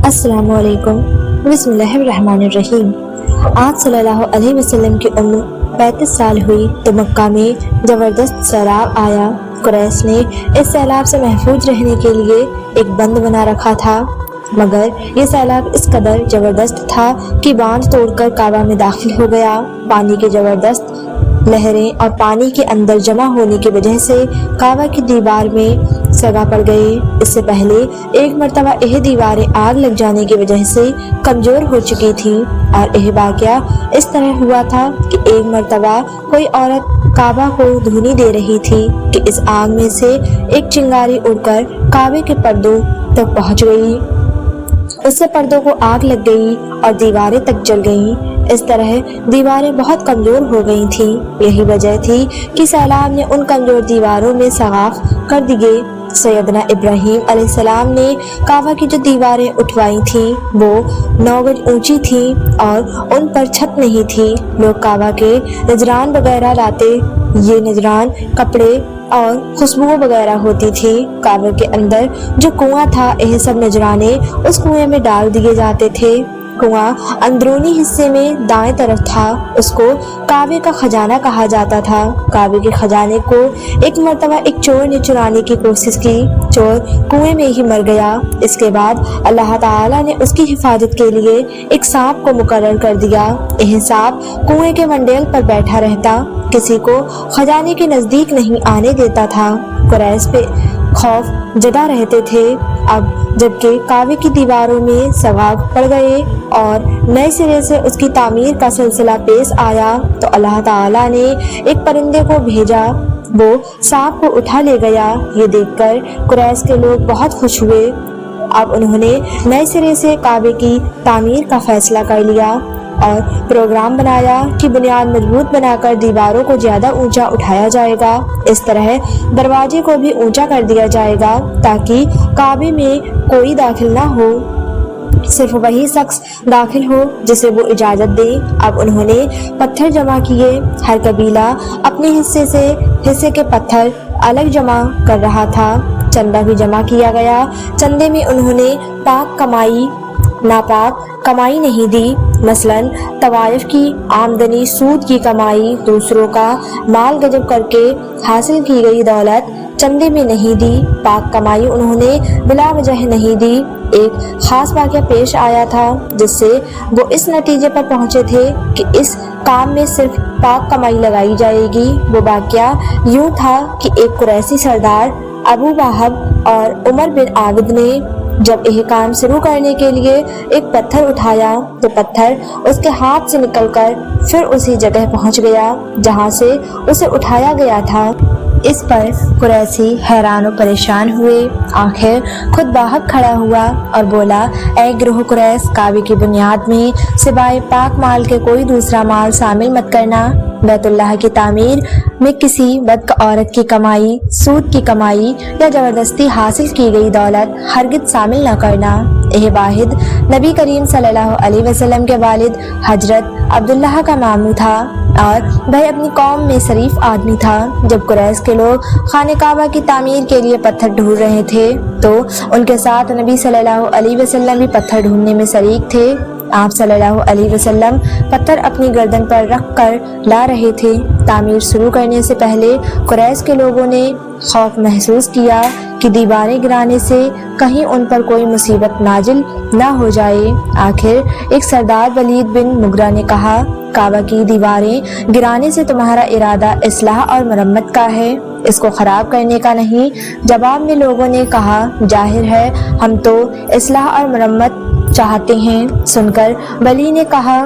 السلام علیکم۔ بسم اللہ الرحمن الرحیم۔ آج صلی اللہ علیہ وسلم کی عمر 35 سال ہوئی تو مکہ میں زبردست سیلاب آیا۔ قریش نے اس سیلاب سے محفوظ رہنے کے لیے ایک بند بنا رکھا تھا، مگر یہ سیلاب اس قدر زبردست تھا کہ باندھ توڑ کر کعبہ میں داخل ہو گیا۔ پانی کی زبردست لہریں اور پانی کے اندر جمع ہونے کی وجہ سے کعبہ کی دیوار میں سگا پڑ گئے۔ اس سے پہلے ایک مرتبہ یہ دیواریں آگ لگ جانے کی وجہ سے کمزور ہو چکی تھیں، اور یہ واقعہ اس طرح ہوا تھا کہ ایک مرتبہ کوئی عورت کعبہ کو دھونی دے رہی تھی کہ اس آگ میں سے ایک چنگاری اڑ کر کعبے کے پردوں تک پہنچ گئی۔ اس سے پردوں کو آگ لگ گئی اور دیواریں تک جل گئیں۔ اس طرح دیواریں بہت کمزور ہو گئی تھیں۔ یہی وجہ تھی کہ سیلاب نے ان کمزور دیواروں میں سغاخ کر دیے۔ سیدنا ابراہیم علیہ السلام نے کعبہ کی جو دیواریں اٹھوائی تھیں وہ 9 گز اونچی تھیں اور ان پر چھت نہیں تھی۔ لوگ کعبہ کے نذران وغیرہ لاتے، یہ نذران کپڑے اور خوشبو وغیرہ ہوتی تھی۔ کعبہ کے اندر جو کنواں تھا، یہ سب نذرانے اس کنویں میں ڈال دیے جاتے تھے۔ کنواں اندرونی حصے میں دائیں طرف تھا، اس کو کعبے کا خزانہ کہا جاتا تھا۔ کعبے کے خزانے کو ایک مرتبہ ایک چور نے چرانے کی کوشش کی، چور کنویں میں ہی مر گیا۔ اس کے بعد اللہ تعالیٰ نے اس کی حفاظت کے لیے ایک سانپ کو مقرر کر دیا۔ یہ سانپ کنویں کے منڈیل پر بیٹھا رہتا، کسی کو خزانے کے نزدیک نہیں آنے دیتا تھا۔ قریش پہ خوف زدہ رہتے تھے۔ اب جبکہ کعبے کی دیواروں میں سغاخ پڑ گئے اور نئے سرے سے اس کی تعمیر کا سلسلہ پیش آیا تو اللہ تعالیٰ نے ایک پرندے کو بھیجا، وہ سانپ کو اٹھا لے گیا۔ یہ دیکھ کر قریش کے لوگ بہت خوش ہوئے۔ اب انہوں نے نئے سرے سے کعبے کی تعمیر کا فیصلہ کر لیا اور پروگرام بنایا کہ بنیاد مضبوط بنا کر دیواروں کو زیادہ اونچا اٹھایا جائے گا۔ اس طرح دروازے کو بھی اونچا کر دیا جائے گا تاکہ کعبے میں کوئی داخل نہ ہو، صرف وہی شخص داخل ہو جسے وہ اجازت دے۔ اب انہوں نے پتھر جمع کیے، ہر قبیلہ اپنے حصے کے پتھر الگ جمع کر رہا تھا۔ چندہ بھی جمع کیا گیا۔ چندے میں انہوں نے ناپاک کمائی نہیں دی، مثلاً طوائف کی آمدنی، سود کی کمائی، دوسروں کا مال غصب کر کے حاصل کی گئی دولت چندے میں نہیں دی۔ پاک کمائی انہوں نے بلا وجہ نہیں دی۔ ایک خاص واقعہ پیش آیا تھا جس سے وہ اس نتیجے پر پہنچے تھے کہ اس کام میں صرف پاک کمائی لگائی جائے گی۔ وہ واقعہ یوں تھا کہ ایک قریشی سردار ابو وہب اور عمر بن عابد نے جب یہ کام شروع کرنے کے لیے ایک پتھر اٹھایا تو پتھر اس کے ہاتھ سے نکل کر پھر اسی جگہ پہنچ گیا جہاں سے اسے اٹھایا گیا تھا۔ اس پر قریشی حیران و پریشان ہوئے۔ آخر خود واہب کھڑا ہوا اور بولا، اے گروہ قریش، کعبے کی بنیاد میں سوائے پاک مال کے کوئی دوسرا مال شامل مت کرنا۔ بیت اللہ کی تعمیر میں کسی بدک عورت کی کمائی، سود کی کمائی یا زبردستی حاصل کی گئی دولت ہرگز شامل نہ کرنا۔ یہ واحد نبی کریم صلی اللہ علیہ وسلم کے والد حضرت عبداللہ کا ماموں تھا اور وہ اپنی قوم میں شریف آدمی تھا۔ جب قریش کے لوگ خانہ کعبہ کی تعمیر کے لیے پتھر ڈھونڈ رہے تھے تو ان کے ساتھ نبی صلی اللہ علیہ وسلم بھی پتھر ڈھونڈنے میں شریک تھے۔ آپ صلی اللہ علیہ وسلم پتھر اپنی گردن پر رکھ کر لا رہے تھے۔ تعمیر شروع کرنے سے پہلے قریش کے لوگوں نے خوف محسوس کیا کہ دیواریں گرانے سے کہیں ان پر کوئی مصیبت نازل نہ ہو جائے۔ آخر ایک سردار ولید بن مغرہ نے کہا، کعبہ کی دیواریں گرانے سے تمہارا ارادہ اصلاح اور مرمت کا ہے، اس کو خراب کرنے کا نہیں۔ جواب میں لوگوں نے کہا، ظاہر ہے ہم تو اصلاح اور مرمت چاہتے ہیں۔ سن کر ولی نے کہا،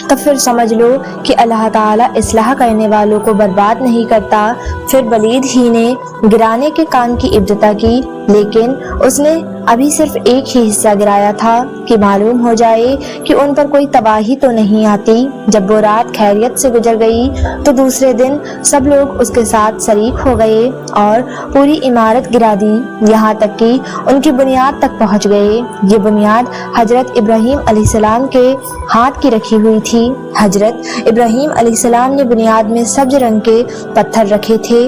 تو پھر سمجھ لو کہ اللہ تعالیٰ اصلاح کرنے والوں کو برباد نہیں کرتا۔ پھر ولید ہی نے گرانے کے کام کی ابتدا کی، لیکن اس نے ابھی صرف ایک ہی حصہ گرایا تھا کہ معلوم ہو جائے کہ ان پر کوئی تباہی تو نہیں آتی۔ جب وہ رات خیریت سے گزر گئی تو دوسرے دن سب لوگ اس کے ساتھ شریک ہو گئے اور پوری عمارت گرا دی، یہاں تک کہ ان کی بنیاد تک پہنچ گئے۔ یہ بنیاد حضرت ابراہیم علیہ السلام کے ہاتھ کی رکھی ہوئی تھی۔ حضرت ابراہیم علیہ السلام نے بنیاد میں سبز رنگ کے پتھر رکھے تھے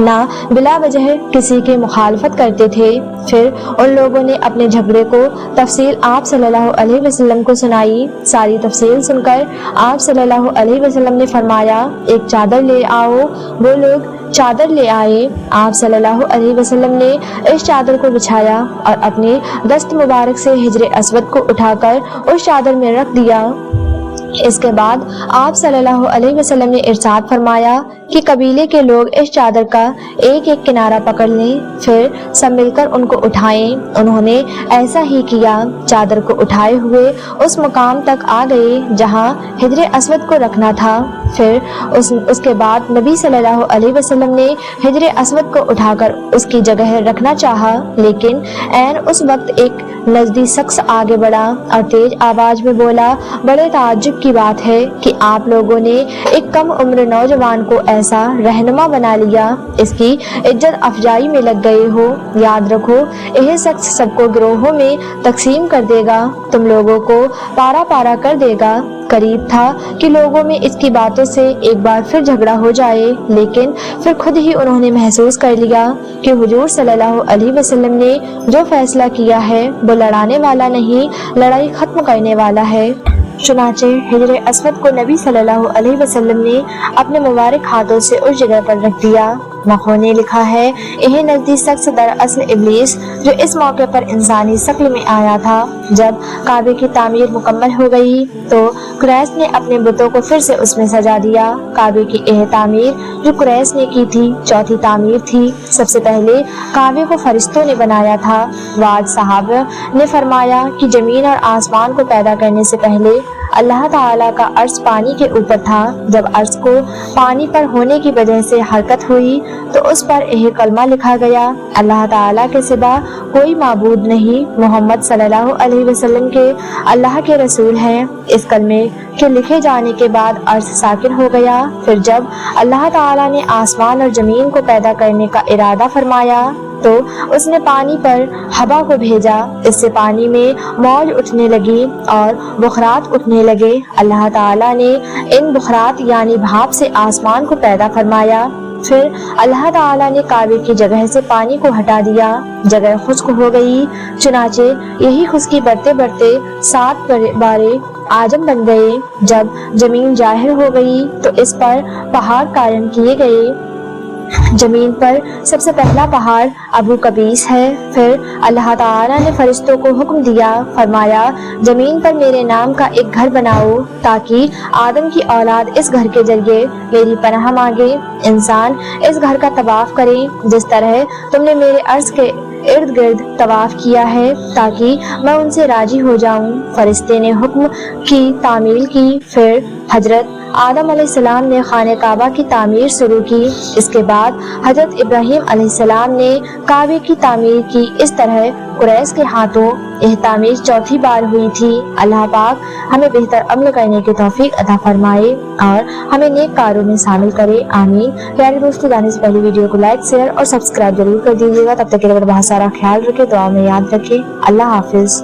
نہ بلا وجہ کسی کی مخالفت کرتے تھے۔ پھر ان لوگوں نے اپنے جھگڑے کو تفصیل آپ صلی اللہ علیہ وسلم کو سنائی۔ ساری تفصیل سن کر آپ صلی اللہ علیہ وسلم نے فرمایا ایک چادر لے آؤ۔ وہ لوگ چادر لے آئے۔ آپ صلی اللہ علیہ وسلم نے اس چادر کو بچھایا اور اپنے دست مبارک سے حجر اسود کو اٹھا کر اس چادر میں رکھ دیا۔ اس کے بعد آپ صلی اللہ علیہ وسلم نے ارشاد فرمایا کہ قبیلے کے لوگ اس چادر کا ایک ایک کنارہ پکڑ لیں، پھر سب مل کر ان کو اٹھائیں۔ انہوں نے ایسا ہی کیا، چادر کو اٹھائے ہوئے اس مقام تک آ گئے جہاں حجر اسود کو رکھنا تھا۔ پھر اس کے بعد نبی صلی اللہ علیہ وسلم نے حجر اسود کو اٹھا کر اس کی جگہ رکھنا چاہا، لیکن عین اس وقت ایک نزدی شخص آگے بڑھا اور تیز آواز میں بولا، بڑے تعجب کی بات ہے کہ آپ لوگوں نے ایک کم عمر نوجوان کو ایسا رہنما بنا لیا، اس کی عزت افزائی میں لگ گئے ہو۔ یاد رکھو یہ شخص سب کو گروہوں میں تقسیم کر دے گا، تم لوگوں کو پارا پارا کر دے گا۔ قریب تھا کہ لوگوں میں اس کی باتوں سے ایک بار پھر جھگڑا ہو جائے، لیکن پھر خود ہی انہوں نے محسوس کر لیا کہ حضور صلی اللہ علیہ وسلم نے جو فیصلہ کیا ہے وہ لڑانے والا نہیں، لڑائی ختم کرنے والا ہے۔ چنانچہ حجر اسود کو نبی صلی اللہ علیہ وسلم نے اپنے مبارک ہاتھوں سے اس جگہ پر رکھ دیا۔ مخوں نے لکھا ہے یہ نزدی شخص دراصل ابلیس جو اس موقع پر انسانی شکل میں آیا تھا۔ جب کعبے کی تعمیر مکمل ہو گئی تو قریش نے اپنے بتوں کو پھر سے اس میں سجا دیا۔ کعبے کی یہ تعمیر جو قریش نے کی تھی چوتھی تعمیر تھی۔ سب سے پہلے کعبے کو فرشتوں نے بنایا تھا۔ بعد صحابہ نے فرمایا کہ زمین اور آسمان کو پیدا کرنے سے پہلے اللہ تعالیٰ کا عرش پانی کے اوپر تھا۔ جب عرش کو پانی پر ہونے کی وجہ سے حرکت ہوئی تو اس پر یہ کلمہ لکھا گیا، اللہ تعالیٰ کے سوا کوئی معبود نہیں، محمد صلی اللہ علیہ وسلم کے اللہ کے رسول ہیں۔ اس کلمے کے لکھے جانے کے بعد عرش ساکن ہو گیا۔ پھر جب اللہ تعالیٰ نے آسمان اور زمین کو پیدا کرنے کا ارادہ فرمایا تو اس نے پانی پر ہوا کو بھیجا، اس سے پانی میں موج اٹھنے لگی اور بخارات اٹھنے لگے۔ اللہ تعالیٰ نے ان بخارات یعنی بھاپ سے آسمان کو پیدا فرمایا۔ پھر اللہ تعالیٰ نے کعبے کی جگہ سے پانی کو ہٹا دیا، جگہ خشک ہو گئی۔ چنانچہ یہی خشکی بڑھتے بڑھتے 7 بارے آجم بن گئے۔ جب زمین ظاہر ہو گئی تو اس پر پہاڑ قائم کیے گئے۔ زمین پر سب سے پہلا پہاڑ ابو قبیس ہے۔ پھر اللہ تعالیٰ نے فرشتوں کو حکم دیا، فرمایا زمین پر میرے نام کا ایک گھر بناؤ تاکہ آدم کی اولاد اس گھر کے ذریعے میری پناہ مانگے، انسان اس گھر کا طواف کریں جس طرح تم نے میرے عرش کے ارد گرد طواف کیا ہے تاکہ میں ان سے راضی ہو جاؤں۔ فرشتے نے حکم کی تعمیل کی۔ پھر حضرت آدم علیہ السلام نے خانہ کعبہ کی تعمیر شروع کی۔ اس کے بعد حضرت ابراہیم علیہ السلام نے کعبے کی تعمیر کی۔ اس طرح قریش کے ہاتھوں یہ تعمیر چوتھی بار ہوئی تھی۔ اللہ پاک ہمیں بہتر عمل کرنے کی توفیق عطا فرمائے اور ہمیں نیک کاروں میں شامل کرے، آمین۔ پیارے دوستو، جانے سے پہلے ویڈیو کو لائک، شیئر اور سبسکرائب ضرور کر دیجیے گا۔ تب تک کے لیے بہت سارا خیال رکھے، دعا میں یاد رکھے۔ اللہ حافظ۔